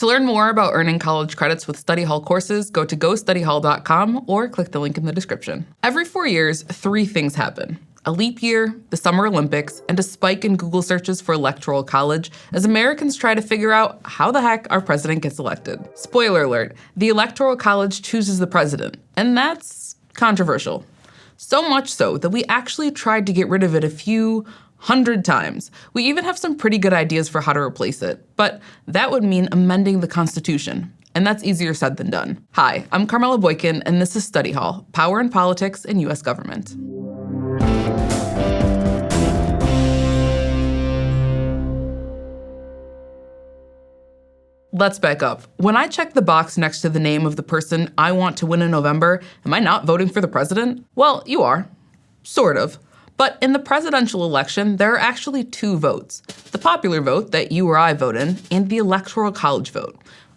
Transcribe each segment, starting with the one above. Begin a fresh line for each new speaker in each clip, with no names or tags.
To learn more about earning college credits with study hall courses, go to gostudyhall.com or click the link in the description. Every 4 years, 3 things happen. A leap year, the Summer Olympics, and a spike in Google searches for Electoral College as Americans try to figure out how the heck our president gets elected. Spoiler alert, the Electoral College chooses the president, and that's controversial. So much so that we actually tried to get rid of it a few hundred times. We even have some pretty good ideas for how to replace it, but that would mean amending the Constitution. And that's easier said than done. Hi, I'm Carmela Boykin, and this is Study Hall, Power and Politics in U.S. Government. Let's back up. When I check the box next to the name of the person I want to win in November, am I not voting for the president? Well, you are. Sort of. But in the presidential election, there are actually 2 votes. The popular vote that you or I vote in, and the Electoral College vote.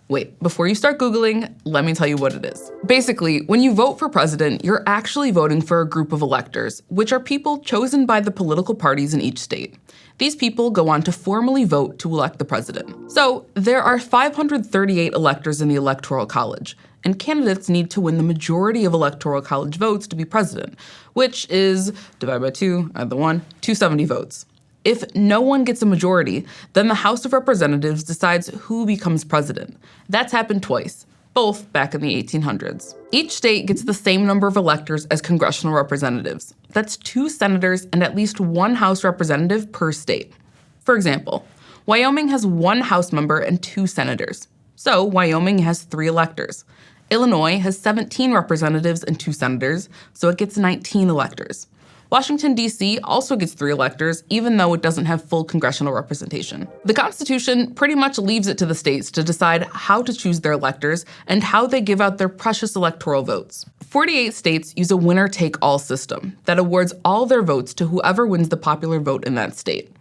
Wait, before you start Googling, let me tell you what it is. Basically, when you vote for president, you're actually voting for a group of electors, which are people chosen by the political parties in each state. These people go on to formally vote to elect the president. So there are 538 electors in the Electoral College, and candidates need to win the majority of Electoral College votes to be president, which is, divided by 2, add the 1, 270 votes. If no one gets a majority, then the House of Representatives decides who becomes president. That's happened twice, both back in the 1800s. Each state gets the same number of electors as congressional representatives. That's 2 senators and at least 1 House representative per state. For example, Wyoming has 1 House member and 2 senators. So Wyoming has 3 electors. Illinois has 17 representatives and 2 senators, so it gets 19 electors. Washington, D.C. also gets 3 electors, even though it doesn't have full congressional representation. The Constitution pretty much leaves it to the states to decide how to choose their electors and how they give out their precious electoral votes. 48 states use a winner-take-all system that awards all their votes to whoever wins the popular vote in that state.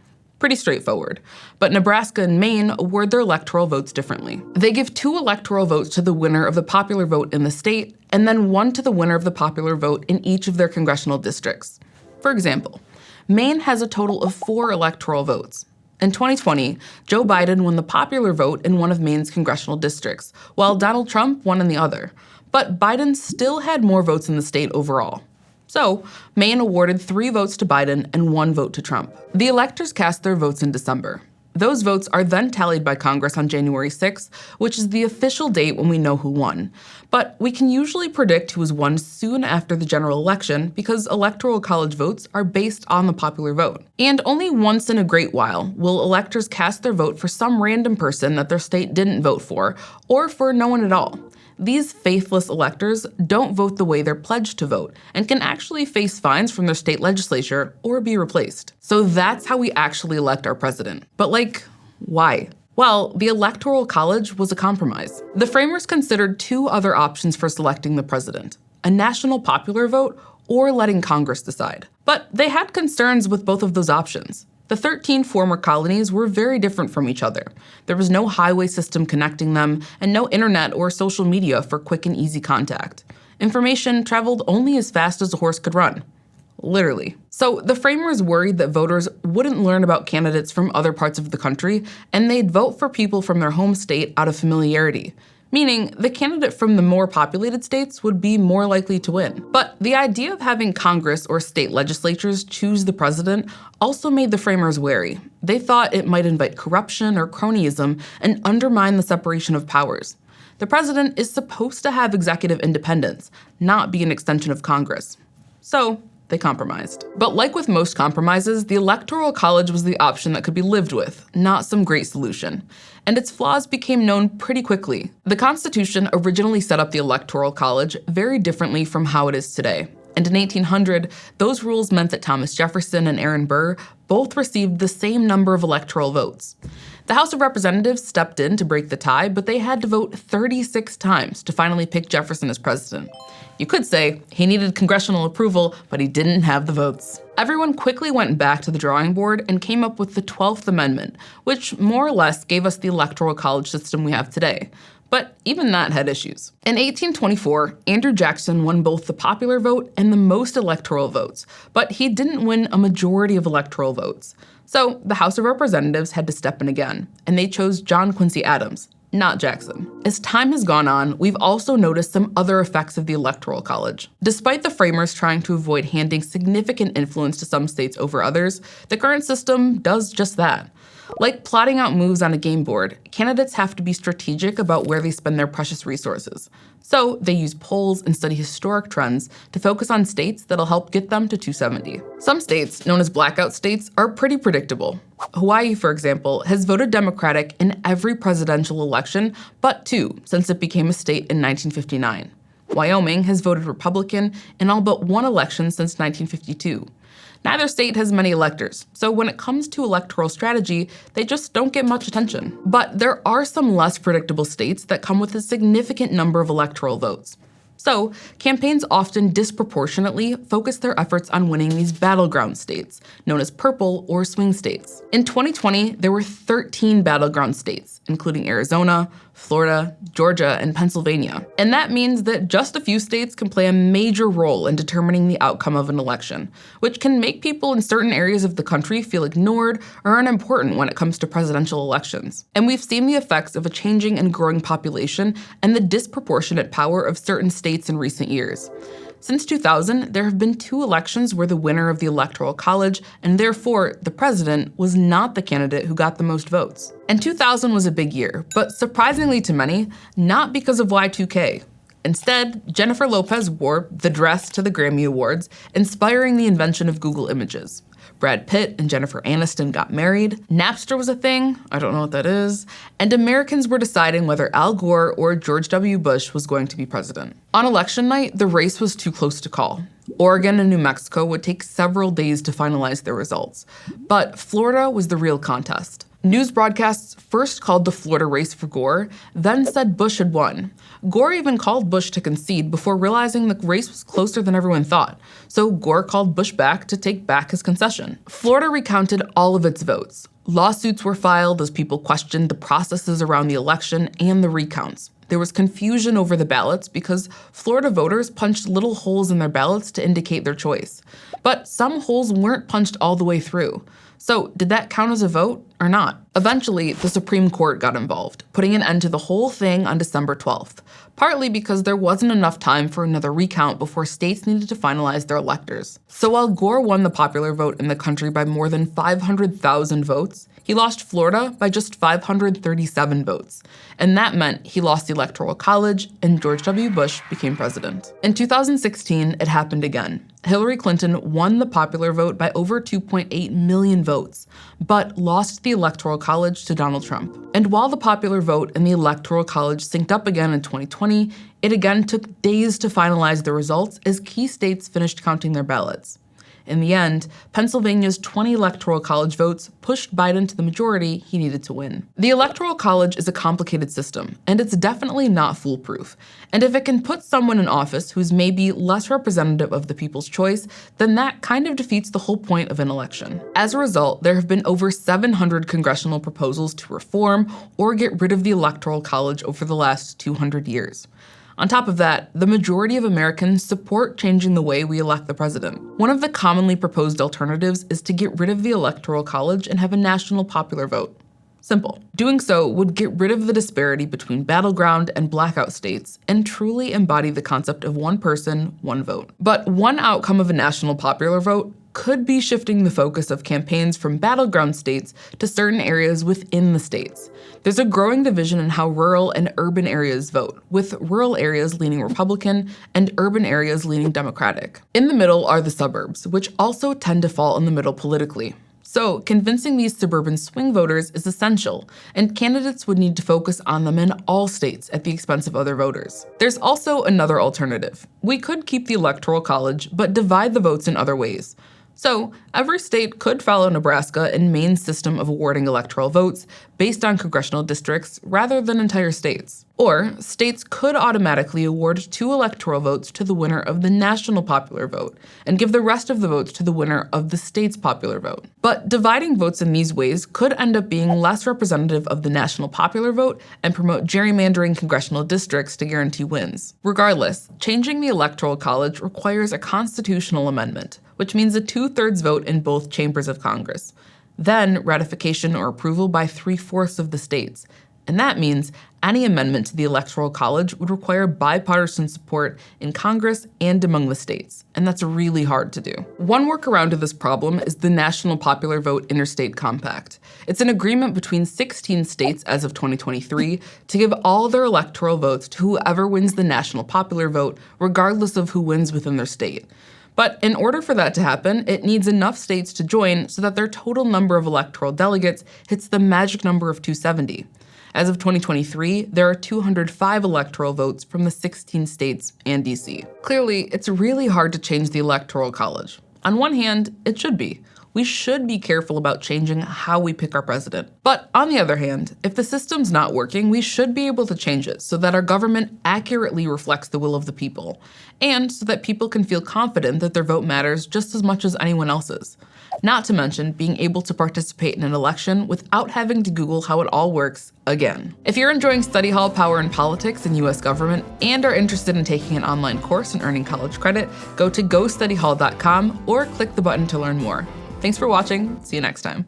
Pretty straightforward. But Nebraska and Maine award their electoral votes differently. They give 2 electoral votes to the winner of the popular vote in the state, and then 1 to the winner of the popular vote in each of their congressional districts. For example, Maine has a total of 4 electoral votes. In 2020, Joe Biden won the popular vote in one of Maine's congressional districts, while Donald Trump won in the other. But Biden still had more votes in the state overall. So, Maine awarded 3 votes to Biden and 1 vote to Trump. The electors cast their votes in December. Those votes are then tallied by Congress on January 6th, which is the official date when we know who won. But we can usually predict who has won soon after the general election because Electoral College votes are based on the popular vote. And only once in a great while will electors cast their vote for some random person that their state didn't vote for, or for no one at all. These faithless electors don't vote the way they're pledged to vote and can actually face fines from their state legislature or be replaced. So that's how we actually elect our president. But why? Well, the Electoral College was a compromise. The framers considered 2 other options for selecting the president: a national popular vote or letting Congress decide. But they had concerns with both of those options. The 13 former colonies were very different from each other. There was no highway system connecting them, and no internet or social media for quick and easy contact. Information traveled only as fast as a horse could run. Literally. So the framers worried that voters wouldn't learn about candidates from other parts of the country, and they'd vote for people from their home state out of familiarity. Meaning the candidate from the more populated states would be more likely to win. But the idea of having Congress or state legislatures choose the president also made the framers wary. They thought it might invite corruption or cronyism and undermine the separation of powers. The president is supposed to have executive independence, not be an extension of Congress. So they compromised. But like with most compromises, the Electoral College was the option that could be lived with, not some great solution. And its flaws became known pretty quickly. The Constitution originally set up the Electoral College very differently from how it is today. And in 1800, those rules meant that Thomas Jefferson and Aaron Burr both received the same number of electoral votes. The House of Representatives stepped in to break the tie, but they had to vote 36 times to finally pick Jefferson as president. You could say he needed congressional approval, but he didn't have the votes. Everyone quickly went back to the drawing board and came up with the 12th Amendment, which more or less gave us the Electoral College system we have today. But even that had issues. In 1824, Andrew Jackson won both the popular vote and the most electoral votes, but he didn't win a majority of electoral votes. So the House of Representatives had to step in again, and they chose John Quincy Adams, not Jackson. As time has gone on, we've also noticed some other effects of the Electoral College. Despite the framers trying to avoid handing significant influence to some states over others, the current system does just that. Like plotting out moves on a game board, candidates have to be strategic about where they spend their precious resources. So they use polls and study historic trends to focus on states that'll help get them to 270. Some states, known as blackout states, are pretty predictable. Hawaii, for example, has voted Democratic in every presidential election but two since it became a state in 1959. Wyoming has voted Republican in all but one election since 1952. Neither state has many electors, so when it comes to electoral strategy, they just don't get much attention. But there are some less predictable states that come with a significant number of electoral votes. So, campaigns often disproportionately focus their efforts on winning these battleground states, known as purple or swing states. In 2020, there were 13 battleground states, including Arizona, Florida, Georgia, and Pennsylvania. And that means that just a few states can play a major role in determining the outcome of an election, which can make people in certain areas of the country feel ignored or unimportant when it comes to presidential elections. And we've seen the effects of a changing and growing population and the disproportionate power of certain states in recent years. Since 2000, there have been 2 elections where the winner of the Electoral College, and therefore the president, was not the candidate who got the most votes. And 2000 was a big year, but surprisingly to many, not because of Y2K. Instead, Jennifer Lopez wore the dress to the Grammy Awards, inspiring the invention of Google Images. Brad Pitt and Jennifer Aniston got married, Napster was a thing, I don't know what that is, and Americans were deciding whether Al Gore or George W. Bush was going to be president. On election night, the race was too close to call. Oregon and New Mexico would take several days to finalize their results, but Florida was the real contest. News broadcasts first called the Florida race for Gore, then said Bush had won. Gore even called Bush to concede before realizing the race was closer than everyone thought, so Gore called Bush back to take back his concession. Florida recounted all of its votes. Lawsuits were filed as people questioned the processes around the election and the recounts. There was confusion over the ballots because Florida voters punched little holes in their ballots to indicate their choice. But some holes weren't punched all the way through. So did that count as a vote or not? Eventually, the Supreme Court got involved, putting an end to the whole thing on December 12th, partly because there wasn't enough time for another recount before states needed to finalize their electors. So while Gore won the popular vote in the country by more than 500,000 votes, he lost Florida by just 537 votes. And that meant he lost the Electoral College and George W. Bush became president. In 2016, it happened again. Hillary Clinton won the popular vote by over 2.8 million votes, but lost the Electoral College to Donald Trump. And while the popular vote and the Electoral College synced up again in 2020, it again took days to finalize the results as key states finished counting their ballots. In the end, Pennsylvania's 20 Electoral College votes pushed Biden to the majority he needed to win. The Electoral College is a complicated system, and it's definitely not foolproof. And if it can put someone in office who's maybe less representative of the people's choice, then that kind of defeats the whole point of an election. As a result, there have been over 700 congressional proposals to reform or get rid of the Electoral College over the last 200 years. On top of that, the majority of Americans support changing the way we elect the president. One of the commonly proposed alternatives is to get rid of the Electoral College and have a national popular vote. Simple. Doing so would get rid of the disparity between battleground and blackout states and truly embody the concept of one person, one vote. But one outcome of a national popular vote could be shifting the focus of campaigns from battleground states to certain areas within the states. There's a growing division in how rural and urban areas vote, with rural areas leaning Republican and urban areas leaning Democratic. In the middle are the suburbs, which also tend to fall in the middle politically. So convincing these suburban swing voters is essential, and candidates would need to focus on them in all states at the expense of other voters. There's also another alternative. We could keep the Electoral College, but divide the votes in other ways. So, every state could follow Nebraska and Maine's system of awarding electoral votes based on congressional districts rather than entire states. Or, states could automatically award 2 electoral votes to the winner of the national popular vote and give the rest of the votes to the winner of the state's popular vote. But dividing votes in these ways could end up being less representative of the national popular vote and promote gerrymandering congressional districts to guarantee wins. Regardless, changing the Electoral College requires a constitutional amendment, which means a 2/3 vote in both chambers of Congress. Then ratification or approval by 3/4 of the states. And that means any amendment to the Electoral College would require bipartisan support in Congress and among the states, and that's really hard to do. One workaround to this problem is the National Popular Vote Interstate Compact. It's an agreement between 16 states as of 2023 to give all their electoral votes to whoever wins the national popular vote, regardless of who wins within their state. But in order for that to happen, it needs enough states to join so that their total number of electoral delegates hits the magic number of 270. As of 2023, there are 205 electoral votes from the 16 states and DC. Clearly, it's really hard to change the Electoral College. On one hand, it should be. We should be careful about changing how we pick our president. But on the other hand, if the system's not working, we should be able to change it so that our government accurately reflects the will of the people, and so that people can feel confident that their vote matters just as much as anyone else's. Not to mention being able to participate in an election without having to Google how it all works again. If you're enjoying Study Hall Power in Politics and US Government and are interested in taking an online course and earning college credit, go to gostudyhall.com or click the button to learn more. Thanks for watching. See you next time.